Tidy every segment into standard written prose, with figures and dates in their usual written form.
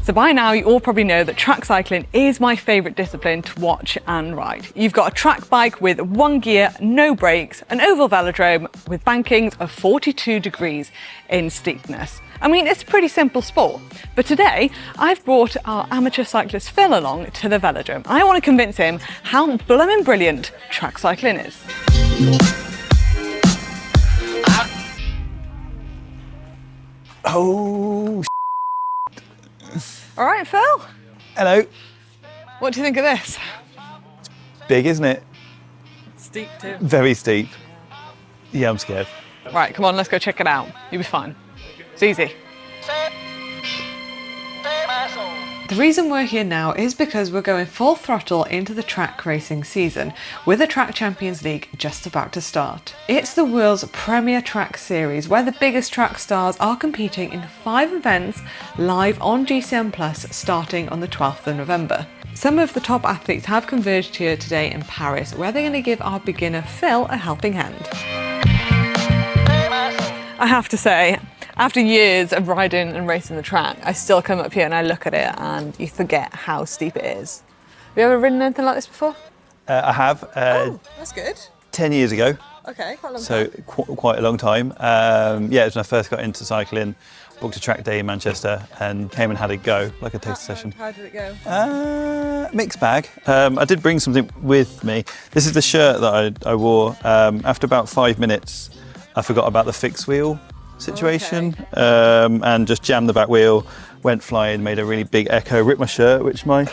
So by now you all probably know that track cycling is my favourite discipline to watch and ride. You've got a track bike with one gear, no brakes, an oval velodrome with bankings of 42 degrees in steepness. I mean, it's a pretty simple sport, but today I've brought our amateur cyclist Phil along to the velodrome. I want to convince him how blooming brilliant track cycling is. Oh, All right, Phil. hello. What do you think of this? Big, isn't it? Steep too. Very steep. Yeah, I'm scared. Right, come on, let's go check it out. You'll be fine. It's easy. The reason we're here now is because we're going full throttle into the track racing season, with the Track Champions League just about to start. It's the world's premier track series where the biggest track stars are competing in 5 events live on GCN Plus starting on the 12th of November. Some of the top athletes have converged here today in Paris, where they're going to give our beginner Phil a helping hand. I have to say, after years of riding and racing the track, I still come up here and I look at it and you forget how steep it is. Have you ever ridden anything like this before? I have. Oh, that's good. 10 years ago. Okay, quite a long So time. quite a long time. Yeah, it was when I first got into cycling. Booked a track day in Manchester and came and had a go, like a taster session. How did it go? Mixed bag. I did bring something with me. This is the shirt that I wore. After about 5 minutes, I forgot about the fixed wheel situation, and just jammed the back wheel, went flying, made a really big echo, ripped my shirt, which my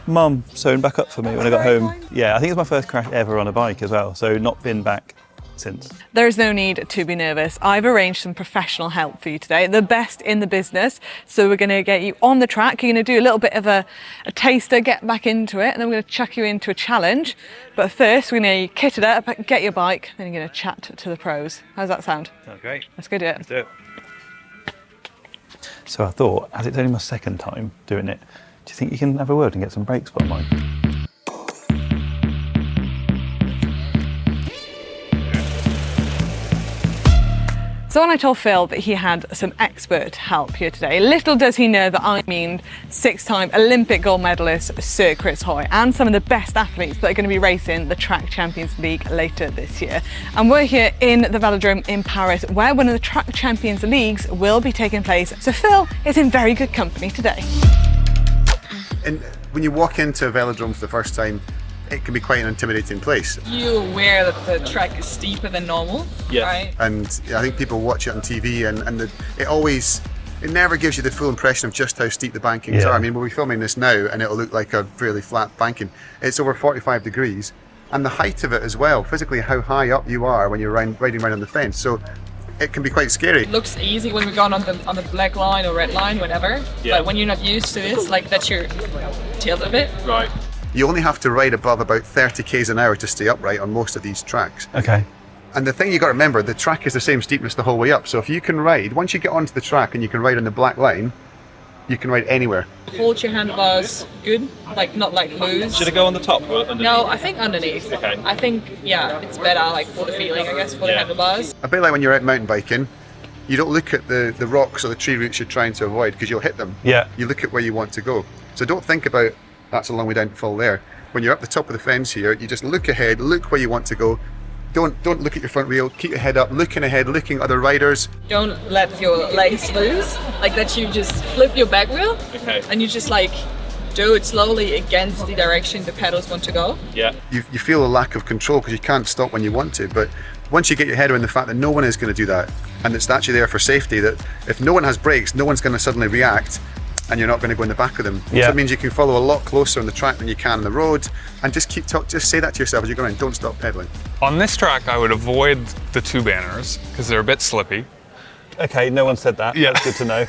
mum sewn back up for me when I got home. Yeah, I think it's my first crash ever on a bike as well, so not been back since. There is no need to be nervous. I've arranged some professional help for you today, the best in the business. So we're going to get you on the track. You're going to do a little bit of a taster, get back into it, and then we're going to chuck you into a challenge. But first, we're going to kit it up, get your bike, then you're going to chat to the pros. How's that sound? Sounds great. Let's go do it. Let's do it. So I thought, as it's only my second time doing it, do you think you can have a word and get some brakes on mine? So when I told Phil that he had some expert help here today, little does he know that I mean 6-time Olympic gold medalist Sir Chris Hoy and some of the best athletes that are going to be racing the Track Champions League later this year. And we're here in the velodrome in Paris, where one of the Track Champions Leagues will be taking place. So Phil is in very good company today. And when you walk into a velodrome for the first time, it can be quite an intimidating place. You're aware that the track is steeper than normal, right? And I think people watch it on TV and it never gives you the full impression of just how steep the bankings are. I mean, we'll be filming this now and it'll look like a really flat banking. It's over 45 degrees. And the height of it as well, physically how high up you are when you're riding around on the fence. So it can be quite scary. It looks easy when we're going on the black line or red line, whatever. Yeah. But when you're not used to it, it's like that you're tilted a bit. Right. You only have to ride above about 30 k's an hour to stay upright on most of these tracks. Okay. And the thing you got to remember, the track is the same steepness the whole way up. So if you can ride, once you get onto the track and you can ride on the black line, you can ride anywhere. Hold your handlebars good, like not like loose. Should I go on the top or underneath? No, I think underneath. Okay. I think, yeah, it's better like for the feeling, I guess, for the handlebars. A bit like when you're out mountain biking, you don't look at the rocks or the tree roots you're trying to avoid because you'll hit them. Yeah. You look at where you want to go. So don't think about, that's a long way down to fall there. When you're up the top of the fence here, you just look ahead, look where you want to go. Don't look at your front wheel, keep your head up, looking ahead, looking at other riders. Don't let your legs loose, like that you just flip your back wheel and you just like do it slowly against the direction the pedals want to go. Yeah. You feel a lack of control because you can't stop when you want to, but once you get your head around the fact that no one is going to do that, and it's actually there for safety, that if no one has brakes, no one's going to suddenly react and you're not going to go in the back of them. Yeah. So it means you can follow a lot closer on the track than you can on the road, and just just say that to yourself as you're going, don't stop pedaling. On this track, I would avoid the 2 banners because they're a bit slippy. Okay, no one said that. Yeah. That's good to know.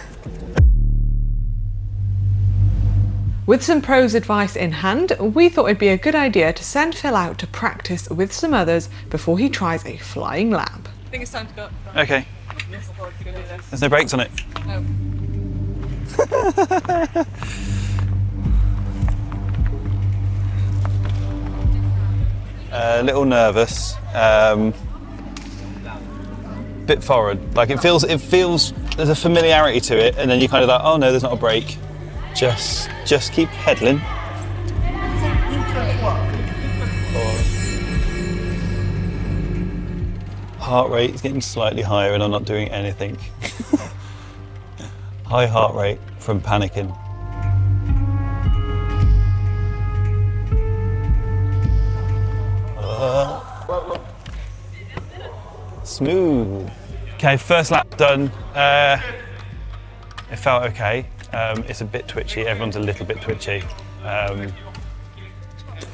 With some pros' advice in hand, we thought it'd be a good idea to send Phil out to practice with some others before he tries a flying lap. I think it's time to go. Okay. There's no brakes on it. No. A little nervous. Bit forward. Like it feels. There's a familiarity to it, and then you kind of like, oh no, there's not a brake. just keep pedaling. Heart rate is getting slightly higher and I'm not doing anything. High heart rate from panicking. Smooth. Okay, first lap done. It felt okay. It's a bit twitchy. Everyone's a little bit twitchy. And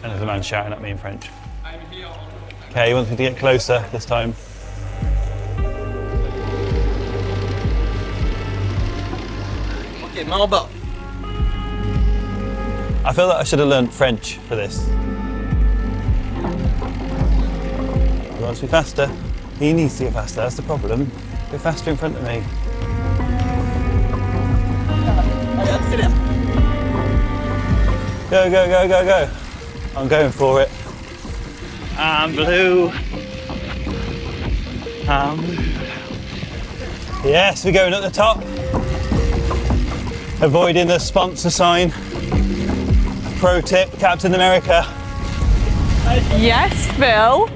there's a man shouting at me in French. Okay, he wants me to get closer this time. Okay, marble. I feel like I should have learned French for this. He wants to be faster. He needs to get faster, that's the problem. Go faster in front of me. Go, go, go, go, go. I'm going for it. I'm blue. Yes, we're going at the top. Avoiding the sponsor sign. Pro tip, Captain America. Yes, Phil.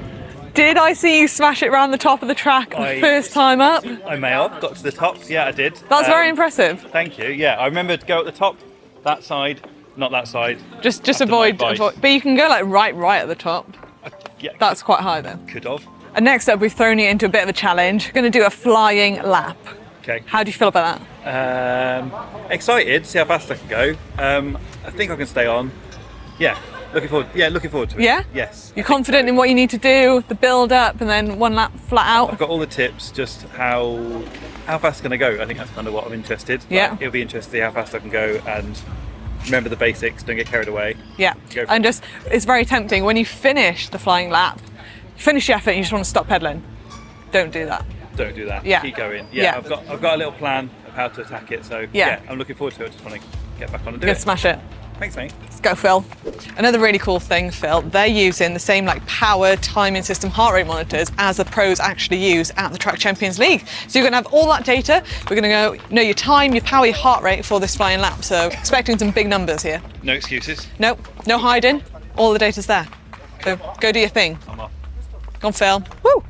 Did I see you smash it around the top of the track the first time up? I may have got to the top. Yeah, I did. That's very impressive. Thank you. Yeah, I remember to go at the top, that side, not that side. Just avoid, but you can go like right at the top. Yeah, That's quite high then. could have. And next up, we've thrown you into a bit of a challenge. We're going to do a flying lap. Okay. How do you feel about that? Excited, see how fast I can go. I think I can stay on. Yeah, looking forward to it. Yeah? Yes. You're confident in what you need to do, the build up, and then one lap flat I've out? got all the tips, just how fast can I go? I think that's kind of what I'm interested. Yeah. It'll be interesting to see how fast I can go and remember the basics, don't get carried away. Yeah. Go for And it. just, it's very tempting when you finish the flying lap, you finish the effort, and you just want to stop pedaling. Don't do that. Don't do that. Yeah. Keep going. Yeah. I've got a little plan of how to attack it, so Yeah. I'm looking forward to it. Just want to get back on and do Go it. smash it. Thanks, mate. Let's go, Phil. Another really cool thing, Phil, they're using the same like powered timing system heart rate monitors as the pros actually use at the Track Champions League. So you're going to have all that data. We're going to know your time, your power, your heart rate for this flying lap. So expecting some big numbers here. No excuses. Nope, no hiding. All the data's there. So go do your thing. I'm off. Go on, Phil. Woo!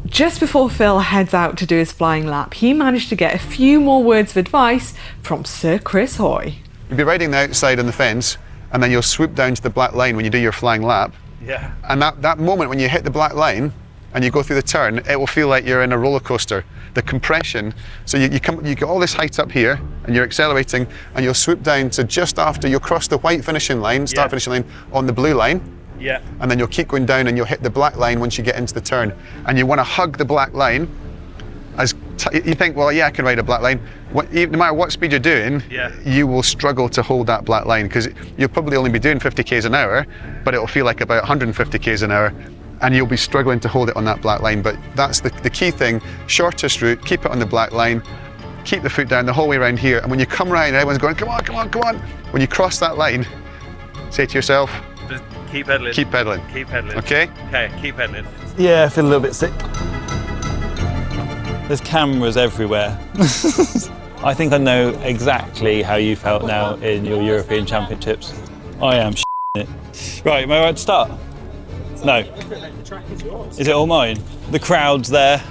Just before Phil heads out to do his flying lap, he managed to get a few more words of advice from Sir Chris Hoy. You'll be riding the outside on the fence, and then you'll swoop down to the black line when you do your flying lap. Yeah. And that moment when you hit the black line and you go through the turn, it will feel like you're in a roller coaster. The compression, so you get all this height up here and you're accelerating, and you'll swoop down to just after you'll cross the white finishing line, start finishing line on the blue line. Yeah. And then you'll keep going down and you'll hit the black line once you get into the turn. And you want to hug the black line. You think, well, yeah, I can ride a black line. No matter what speed you're doing, you will struggle to hold that black line because you'll probably only be doing 50 k's an hour, but it'll feel like about 150 k's an hour, and you'll be struggling to hold it on that black line. But that's the key thing. Shortest route, keep it on the black line, keep the foot down the whole way around here. And when you come around, everyone's going, come on, come on, come on. When you cross that line, say to yourself, Just keep pedaling. keep pedaling. Keep pedaling. Okay? Okay, keep pedaling. Yeah, I feel a little bit sick. There's cameras everywhere. I think I know exactly how you felt now in your European Championships. I am it. Right, am I right to start? No. Is it all mine? The crowd's there.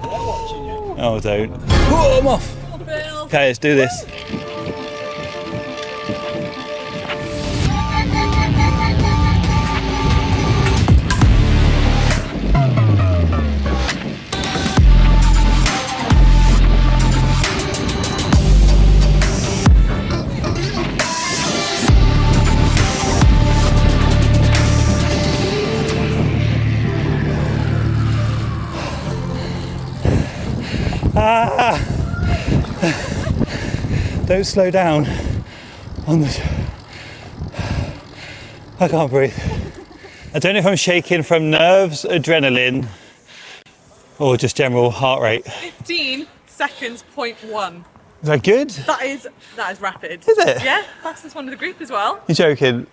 Oh, don't. Oh, I'm off. Okay, let's do this. Don't slow down on the... I can't breathe. I don't know if I'm shaking from nerves, adrenaline, or just general heart rate. 15 seconds, 0.1. Is that good? That is rapid. Is it? Yeah, fastest one of the group as well. You're joking.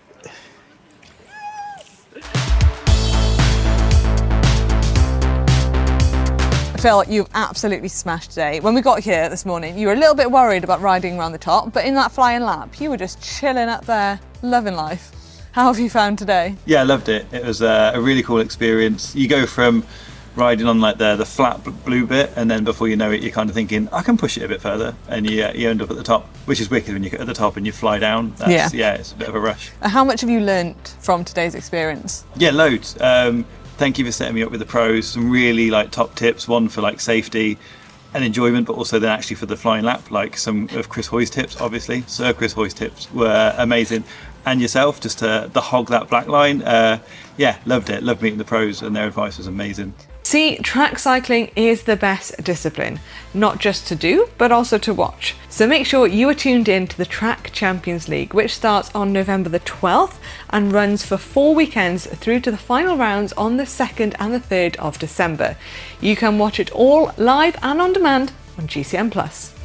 Phil, you've absolutely smashed today. When we got here this morning, you were a little bit worried about riding around the top, but in that flying lap, you were just chilling up there, loving life. How have you found today? Yeah, I loved it. It was a really cool experience. You go from riding on like the flat blue bit, and then before you know it, you're kind of thinking, I can push it a bit further, and you end up at the top, which is wicked when you get at the top and you fly down. Yeah, it's a bit of a rush. How much have you learnt from today's experience? Yeah, loads. Thank you for setting me up with the pros. Some really like top tips, one for like safety and enjoyment, but also then actually for the flying lap, like some of Chris Hoy's tips, obviously. Sir Chris Hoy's tips were amazing. And yourself, just to hog that black line. Yeah, loved it. Loved meeting the pros, and their advice was amazing. See, track cycling is the best discipline, not just to do, but also to watch. So make sure you are tuned in to the Track Champions League, which starts on November the 12th and runs for 4 weekends through to the final rounds on the 2nd and the 3rd of December. You can watch it all live and on demand on GCN+.